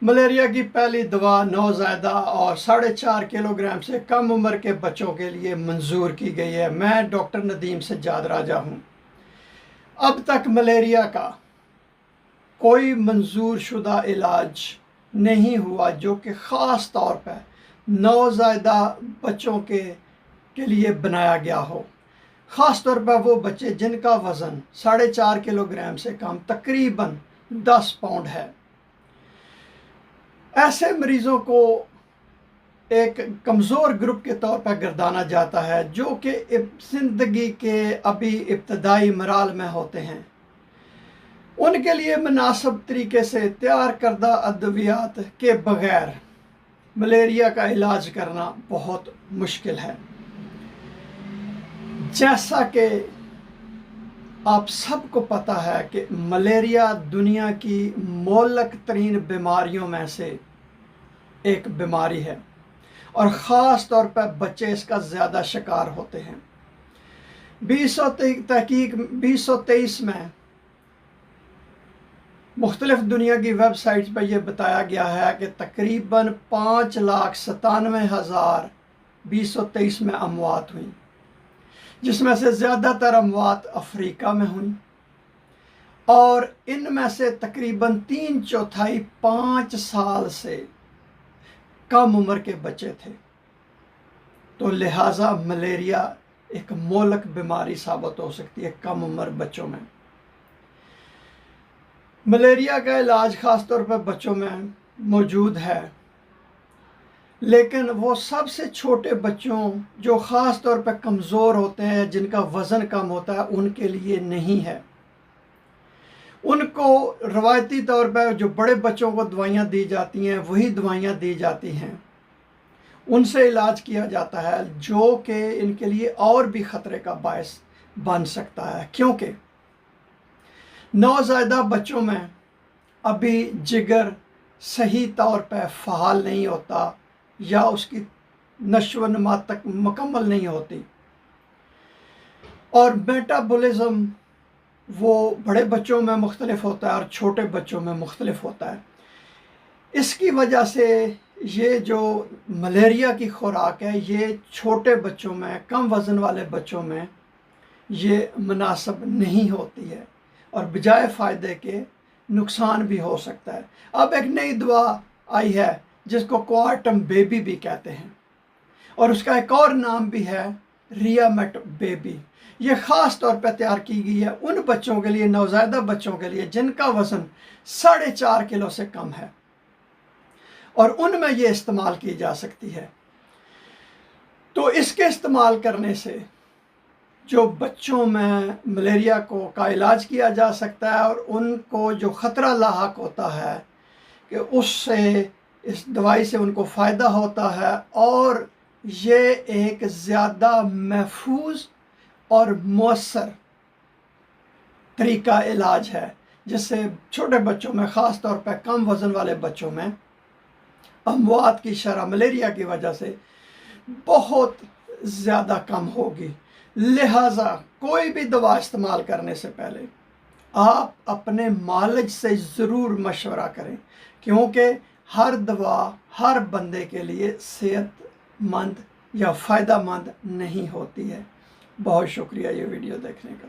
Malaria की पहली दवा नौज़ायदा और 4.5 किलोग्राम से कम उम्र के बच्चों के लिए मंजूर की गई है। मैं डॉक्टर नदीम सज्जाद राजा हूँ। अब तक मलेरिया का कोई मंजूर शुदा इलाज नहीं हुआ जो कि ख़ास तौर पर नौज़ायदा बच्चों के लिए बनाया गया हो। ख़ास तौर पर वो बच्चे जिनका वज़न 4.5 किलोग्राम से कम तकरीबन 10 पाउंड है। ऐसे मरीज़ों को एक कमज़ोर ग्रुप के तौर पर गर्दाना जाता है जो कि ज़िंदगी के अभी इब्तदाई मराल में होते हैं। उनके लिए मुनासिब तरीके से तैयार करदा अद्वियात के बग़ैर मलेरिया का इलाज करना बहुत मुश्किल है। जैसा कि आप सबको पता है कि मलेरिया दुनिया की मोहल्लक तरीन बीमारियों में से एक बीमारी है और ख़ास तौर पर बच्चे इसका ज़्यादा शिकार होते हैं। 2023 में मुख्तलिफ दुनिया की वेबसाइट्स पर यह बताया गया है कि तकरीबन 5,97,000 2023 में अमवात हुई, जिसमें से ज़्यादातर अमवात अफ्रीका में हुई और इनमें से तकरीबन 3/4 5 साल से कम उम्र के बच्चे थे। तो लिहाजा मलेरिया एक मोहल्लक बीमारी साबित हो सकती है कम उम्र बच्चों में। मलेरिया का इलाज ख़ास तौर पर बच्चों में मौजूद है, लेकिन वो सबसे छोटे बच्चों जो ख़ास तौर पर कमज़ोर होते हैं, जिनका वज़न कम होता है, उनके लिए नहीं है। उनको रवायती तौर पर जो बड़े बच्चों को दवाइयाँ दी जाती हैं वही दवाइयाँ दी जाती हैं, उनसे इलाज किया जाता है, जो कि इनके लिए और भी ख़तरे का बायस बन सकता है, क्योंकि नौज़ायदा बच्चों में अभी जिगर सही तौर पर फ़ाल नहीं होता या उसकी नश्व नमा तक मुकम्मल नहीं होती और मेटाबॉलिज़्म वो बड़े बच्चों में मुख्तलिफ होता है और छोटे बच्चों में मुख्तलिफ होता है। इसकी वजह से ये जो मलेरिया की खुराक है ये छोटे बच्चों में, कम वज़न वाले बच्चों में ये मुनासिब नहीं होती है और बजाय फ़ायदे के नुकसान भी हो सकता है। अब एक नई दवा आई है जिसको क्वार्टम बेबी भी कहते हैं और उसका एक और नाम भी है रियामेट बेबी। ये ख़ास तौर पर तैयार की गई है उन बच्चों के लिए, नौज़ायदा बच्चों के लिए जिनका वज़न 4.5 किलो से कम है और उनमें ये इस्तेमाल की जा सकती है। तो इसके इस्तेमाल करने से जो बच्चों में मलेरिया का इलाज किया जा सकता है और उनको जो ख़तरा लाहक होता है कि उससे, इस दवाई से उनको फ़ायदा होता है और ये एक ज़्यादा महफूज और मौसर तरीका इलाज है, जिससे छोटे बच्चों में, ख़ास तौर पर कम वज़न वाले बच्चों में अमवात की शरह मलेरिया की वजह से बहुत ज़्यादा कम होगी। लिहाजा कोई भी दवा इस्तेमाल करने से पहले आप अपने मालिज से ज़रूर मशवरा करें, क्योंकि हर दवा हर बंदे के लिए सेहतमंद या फ़ायदा मंद नहीं होती है। बहुत शुक्रिया ये वीडियो देखने का।